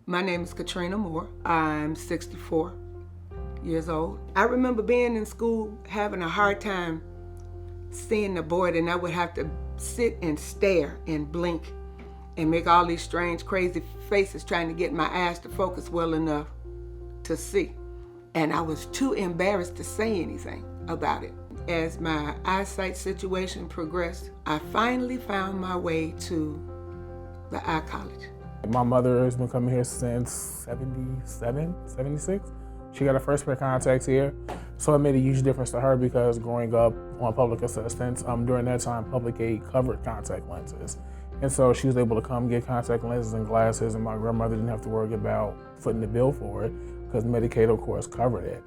My name is Katrina Moore. I'm 64 years old. I remember being in school having a hard time seeing the board, and I would have to sit and stare and blink and make all these strange, crazy faces trying to get my eyes to focus well enough to see. And I was too embarrassed to say anything about it. As my eyesight situation progressed, I finally found my way to the eye college. My mother has been coming here since 77, 76. She got her first pair of contacts here. So it made a huge difference to her because growing up on public assistance, during that time, public aid covered contact lenses. And so she was able to come get contact lenses and glasses, and my grandmother didn't have to worry about footing the bill for it because Medicaid, of course, covered it.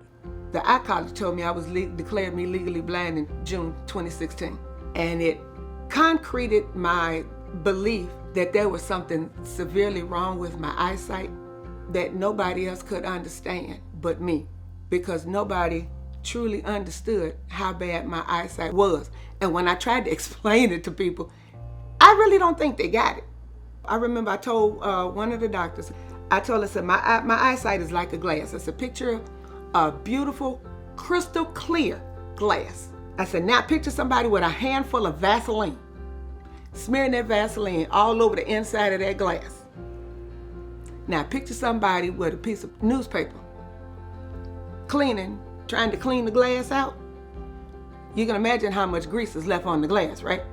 The eye college told me I was declared me legally blind in June 2016. And it concreted my belief that there was something severely wrong with my eyesight that nobody else could understand but me, because nobody truly understood how bad my eyesight was. And when I tried to explain it to people, I really don't think they got it. I remember I told one of the doctors, I said, my eyesight is like a glass. It's a picture of a beautiful, crystal clear glass. I said, now picture somebody with a handful of Vaseline, smearing that Vaseline all over the inside of that glass. Now picture somebody with a piece of newspaper, trying to clean the glass out. You can imagine how much grease is left on the glass, right?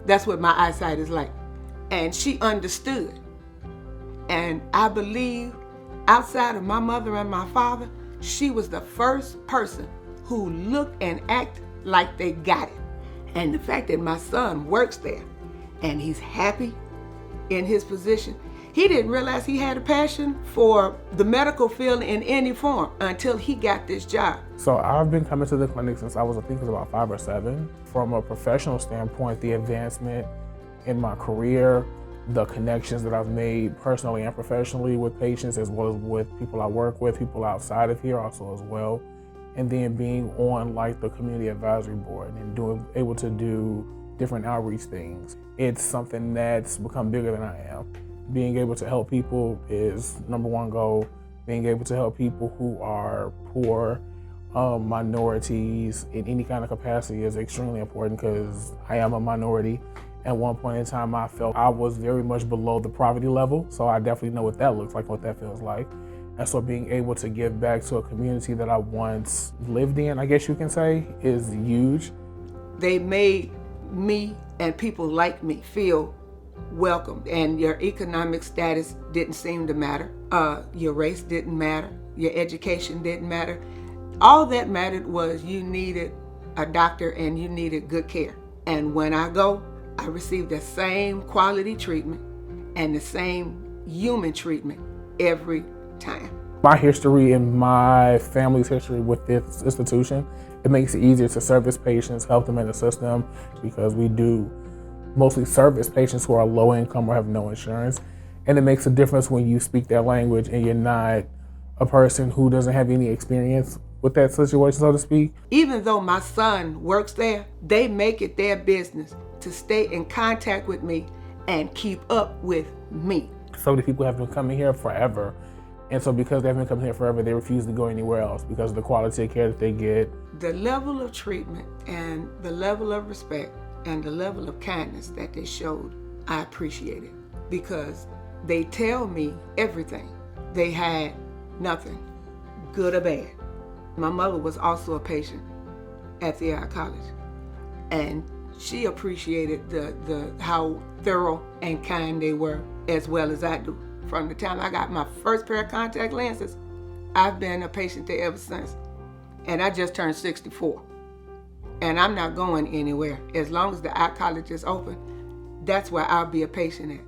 That's what my eyesight is like. And she understood. And I believe, outside of my mother and my father, she was the first person who looked and acted like they got it. And the fact that my son works there and he's happy in his position, he didn't realize he had a passion for the medical field in any form until he got this job. So I've been coming to the clinic since I think it was about 5 or 7. From a professional standpoint, the advancement in my career, the connections that I've made personally and professionally with patients, as well as with people I work with, people outside of here also as well. And then being on like the community advisory board and able to do different outreach things. It's something that's become bigger than I am. Being able to help people is number one goal. Being able to help people who are poor, minorities in any kind of capacity is extremely important because I am a minority. At one point in time, I felt I was very much below the poverty level, so I definitely know what that looks like, what that feels like. And so being able to give back to a community that I once lived in, I guess you can say, is huge. They made me and people like me feel welcomed, and your economic status didn't seem to matter. Your race didn't matter. Your education didn't matter. All that mattered was you needed a doctor and you needed good care. And when I go, I receive the same quality treatment and the same human treatment every time. My history and my family's history with this institution, it makes it easier to service patients, help them and assist them, because we do mostly service patients who are low income or have no insurance. And it makes a difference when you speak that language and you're not a person who doesn't have any experience with that situation, so to speak. Even though my son works there, they make it their business to stay in contact with me and keep up with me. So many people have been coming here forever. And so because they've been coming here forever, they refuse to go anywhere else because of the quality of care that they get. The level of treatment and the level of respect and the level of kindness that they showed, I appreciate it, because they tell me everything. They had nothing, good or bad. My mother was also a patient at the eye college, and she appreciated the how thorough and kind they were, as well as I do. From the time I got my first pair of contact lenses, I've been a patient there ever since. And I just turned 64. And I'm not going anywhere. As long as the eye college is open, that's where I'll be a patient at.